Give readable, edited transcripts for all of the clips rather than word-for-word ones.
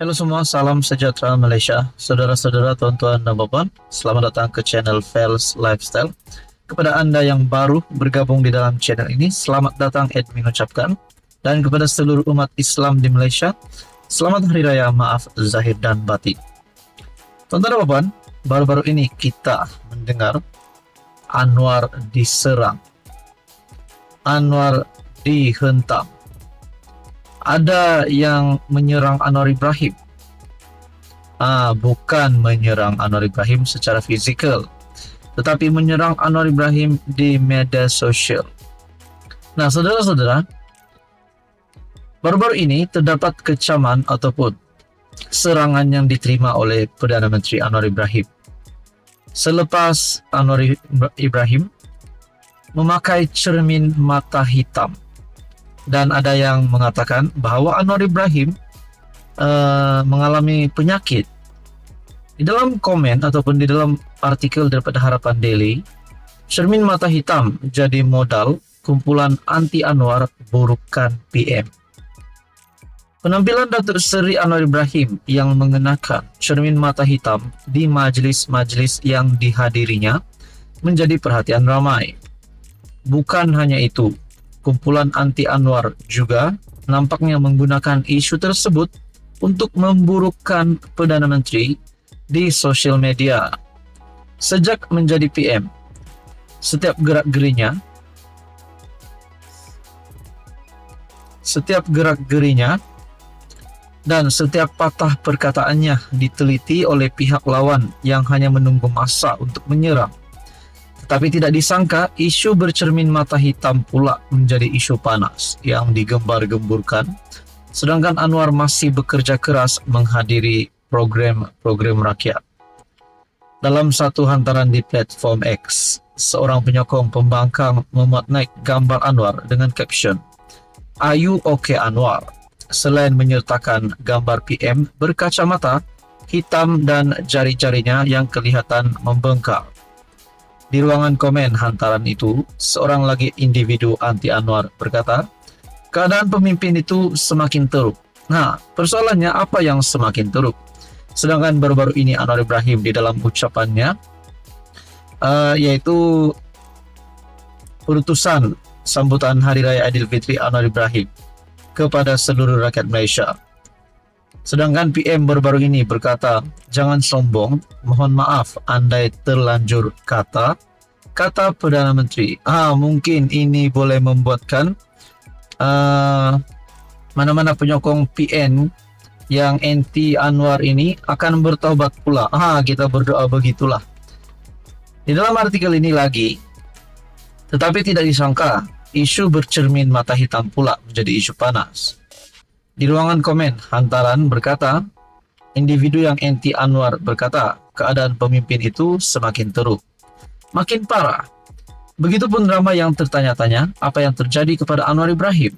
Halo semua, salam sejahtera Malaysia. Saudara-saudara, tuan-tuan dan puan, selamat datang ke channel Fels Lifestyle. Kepada Anda yang baru bergabung di dalam channel ini, selamat datang admin ucapkan. Dan kepada seluruh umat Islam di Malaysia, selamat Hari Raya Maaf Zahir dan Batin. Tuan-tuan dan puan, baru-baru ini kita mendengar Anwar diserang, Anwar dihentam. Ada yang menyerang Anwar Ibrahim. Bukan menyerang Anwar Ibrahim secara fizikal, tetapi menyerang Anwar Ibrahim di media sosial. Nah, saudara-saudara, baru-baru ini terdapat kecaman ataupun serangan yang diterima oleh Perdana Menteri Anwar Ibrahim. Selepas Anwar Ibrahim memakai cermin mata hitam. Dan ada yang mengatakan bahwa Anwar Ibrahim mengalami penyakit. Di dalam komen ataupun di dalam artikel daripada Harapan Daily, cermin mata hitam jadi modal kumpulan anti Anwar burukan PM. Penampilan Datuk Seri Anwar Ibrahim yang mengenakan cermin mata hitam di majlis-majlis yang dihadirinya menjadi perhatian ramai. Bukan hanya itu, kumpulan anti Anwar juga nampaknya menggunakan isu tersebut untuk memburukkan Perdana Menteri di sosial media. Sejak menjadi PM, setiap gerak-gerinya dan setiap patah perkataannya diteliti oleh pihak lawan yang hanya menunggu masa untuk menyerang. Tapi tidak disangka, isu bercermin mata hitam pula menjadi isu panas yang digembar-gemburkan, sedangkan Anwar masih bekerja keras menghadiri program-program rakyat. Dalam satu hantaran di platform X, seorang penyokong pembangkang memuat naik gambar Anwar dengan caption, "Are you okay Anwar?" Selain menyertakan gambar PM berkacamata hitam dan jari-jarinya yang kelihatan membengkak. Di ruangan komen hantaran itu, seorang lagi individu anti Anwar berkata, keadaan pemimpin itu semakin teruk. Nah, persoalannya apa yang semakin teruk? Sedangkan baru-baru ini Anwar Ibrahim di dalam ucapannya, yaitu utusan sambutan Hari Raya Aidilfitri Anwar Ibrahim kepada seluruh rakyat Malaysia. Sedangkan PM baru-baru ini berkata, jangan sombong, mohon maaf andai terlanjur kata Perdana Menteri. Mungkin ini boleh membuatkan mana-mana penyokong PN yang anti Anwar ini akan bertaubat pula. Kita berdoa begitulah. Di dalam artikel ini lagi, tetapi tidak disangka, isu bercermin mata hitam pula menjadi isu panas. Di ruangan komen, hantaran berkata, individu yang anti Anwar berkata, keadaan pemimpin itu semakin teruk, makin parah. Begitupun ramai yang tertanya-tanya apa yang terjadi kepada Anwar Ibrahim.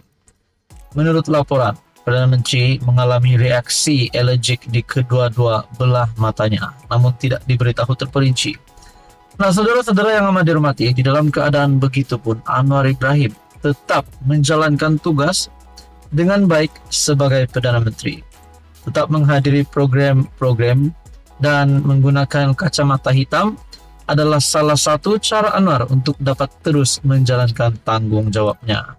Menurut laporan, Perdana Menteri mengalami reaksi alergik di kedua-dua belah matanya, namun tidak diberitahu terperinci. Nah, saudara-saudara yang amat dihormati, di dalam keadaan begitu pun Anwar Ibrahim tetap menjalankan tugas dengan baik sebagai Perdana Menteri, tetap menghadiri program-program dan menggunakan kacamata hitam adalah salah satu cara Anwar untuk dapat terus menjalankan tanggung jawabnya.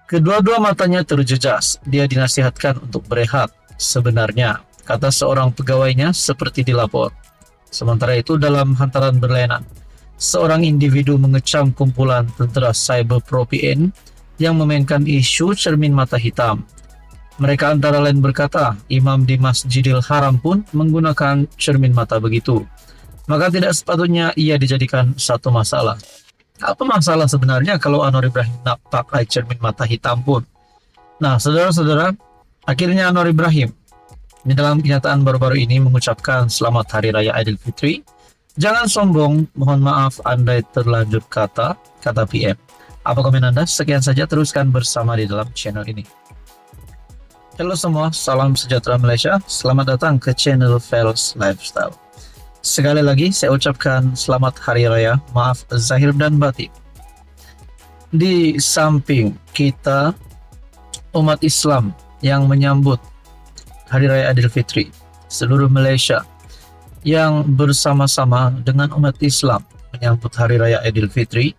Kedua-dua matanya terjejas, dia dinasihatkan untuk berehat. Sebenarnya, kata seorang pegawainya seperti dilapor. Sementara itu dalam hantaran berlainan, seorang individu mengecam kumpulan tentera cyber pro PN yang memainkan isu cermin mata hitam. Mereka antara lain berkata, imam di Masjidil Haram pun menggunakan cermin mata begitu. Maka tidak sepatutnya ia dijadikan satu masalah. Apa masalah sebenarnya kalau Anwar Ibrahim nak pakai cermin mata hitam pun? Nah, saudara-saudara, akhirnya Anwar Ibrahim di dalam kenyataan baru-baru ini mengucapkan selamat Hari Raya Aidilfitri. Jangan sombong, mohon maaf andai terlanjur kata PM. Apa komen Anda? Sekian saja, teruskan bersama di dalam channel ini. Halo semua, salam sejahtera Malaysia. Selamat datang ke channel Fels Lifestyle. Sekali lagi saya ucapkan selamat Hari Raya Maaf Zahir dan Batin. Di samping kita umat Islam yang menyambut Hari Raya Aidilfitri seluruh Malaysia yang bersama-sama dengan umat Islam menyambut Hari Raya Aidilfitri.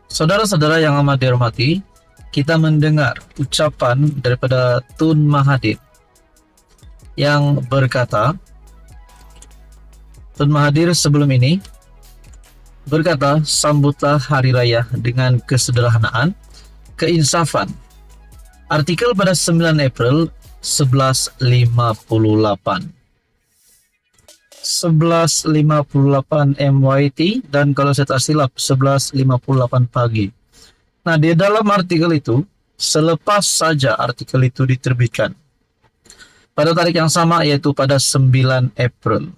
Saudara-saudara yang amat dihormati, kita mendengar ucapan daripada Tun Mahathir yang berkata, Tun Mahathir sebelum ini berkata, sambutlah hari raya dengan kesederhanaan, keinsafan. Artikel pada 9 April 1158 MYT, dan kalau saya tak silap 11:58 pagi. Nah, di dalam artikel itu, selepas saja artikel itu diterbitkan, pada tarikh yang sama yaitu pada 9 April,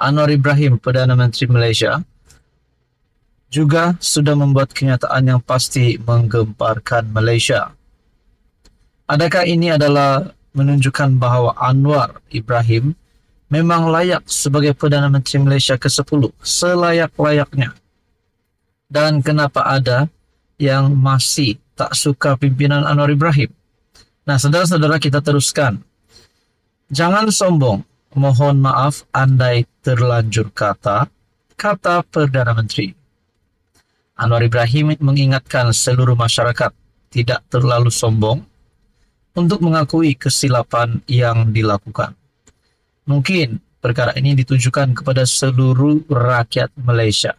Anwar Ibrahim, Perdana Menteri Malaysia, juga sudah membuat kenyataan yang pasti menggemparkan Malaysia. Adakah ini adalah menunjukkan bahawa Anwar Ibrahim memang layak sebagai Perdana Menteri Malaysia ke-10, selayak-layaknya? Dan kenapa ada yang masih tak suka pimpinan Anwar Ibrahim? Nah, saudara-saudara, kita teruskan. Jangan sombong, mohon maaf andai terlanjur kata Perdana Menteri. Anwar Ibrahim mengingatkan seluruh masyarakat tidak terlalu sombong untuk mengakui kesilapan yang dilakukan. Mungkin perkara ini ditujukan kepada seluruh rakyat Malaysia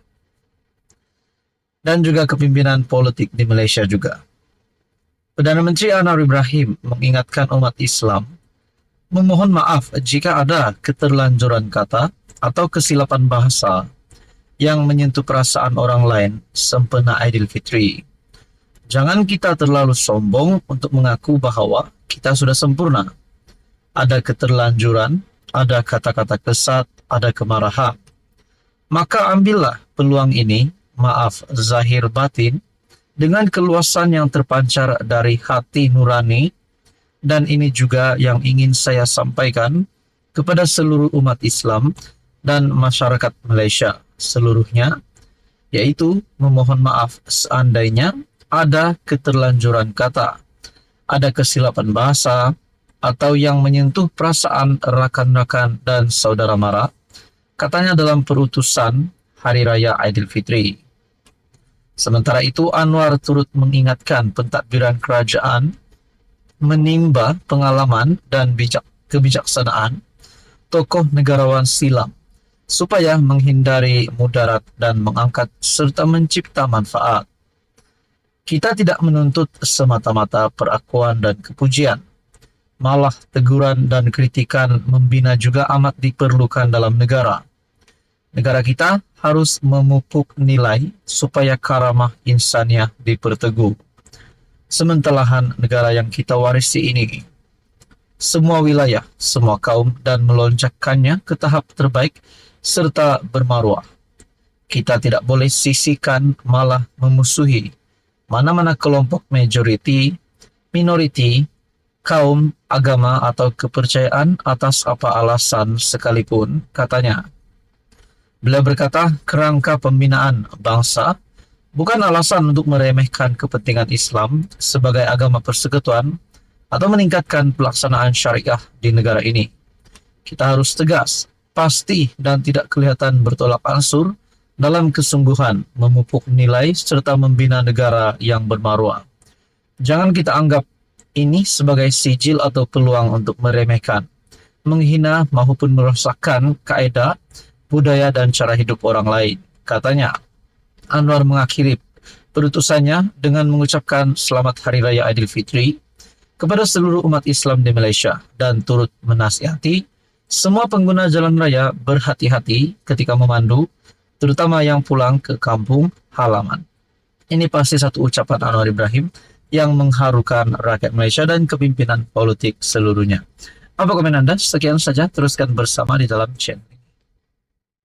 dan juga kepimpinan politik di Malaysia juga. Perdana Menteri Anwar Ibrahim mengingatkan umat Islam memohon maaf jika ada keterlanjuran kata atau kesilapan bahasa yang menyentuh perasaan orang lain sempena Aidilfitri. Jangan kita terlalu sombong untuk mengaku bahawa kita sudah sempurna. Ada keterlanjuran, ada kata-kata kesat, ada kemarahan. Maka ambillah peluang ini, maaf zahir batin, dengan keluasan yang terpancar dari hati nurani, dan ini juga yang ingin saya sampaikan kepada seluruh umat Islam dan masyarakat Malaysia seluruhnya, yaitu memohon maaf seandainya ada keterlanjuran kata, ada kesilapan bahasa, atau yang menyentuh perasaan rakan-rakan dan saudara mara, katanya dalam perutusan Hari Raya Aidilfitri. Sementara itu, Anwar turut mengingatkan pentadbiran kerajaan menimba pengalaman dan kebijaksanaan tokoh negarawan silam supaya menghindari mudarat dan mengangkat serta mencipta manfaat. Kita tidak menuntut semata-mata perakuan dan kepujian. Malah teguran dan kritikan membina juga amat diperlukan dalam negara. Negara kita harus memupuk nilai supaya karamah insaniah diperteguh. Sementelahan negara yang kita warisi ini, semua wilayah, semua kaum, dan melonjakkannya ke tahap terbaik serta bermaruah. Kita tidak boleh sisihkan, malah memusuhi mana-mana kelompok majoriti, minoriti, kaum, agama, atau kepercayaan atas apa alasan sekalipun, katanya. Beliau berkata, kerangka pembinaan bangsa bukan alasan untuk meremehkan kepentingan Islam sebagai agama persekutuan atau meningkatkan pelaksanaan syariah di negara ini. Kita harus tegas, pasti, dan tidak kelihatan bertolak ansur dalam kesungguhan memupuk nilai serta membina negara yang bermaruah. Jangan kita anggap ini sebagai sijil atau peluang untuk meremehkan, menghina maupun merosakkan kaedah, budaya, dan cara hidup orang lain, katanya. Anwar mengakhiri perutusannya dengan mengucapkan selamat Hari Raya Aidilfitri kepada seluruh umat Islam di Malaysia dan turut menasihati semua pengguna jalan raya berhati-hati ketika memandu, terutama yang pulang ke kampung halaman. Ini pasti satu ucapan Anwar Ibrahim yang mengharukan rakyat Malaysia dan kepimpinan politik seluruhnya. Apa komen Anda? Sekian saja, teruskan bersama di dalam channel.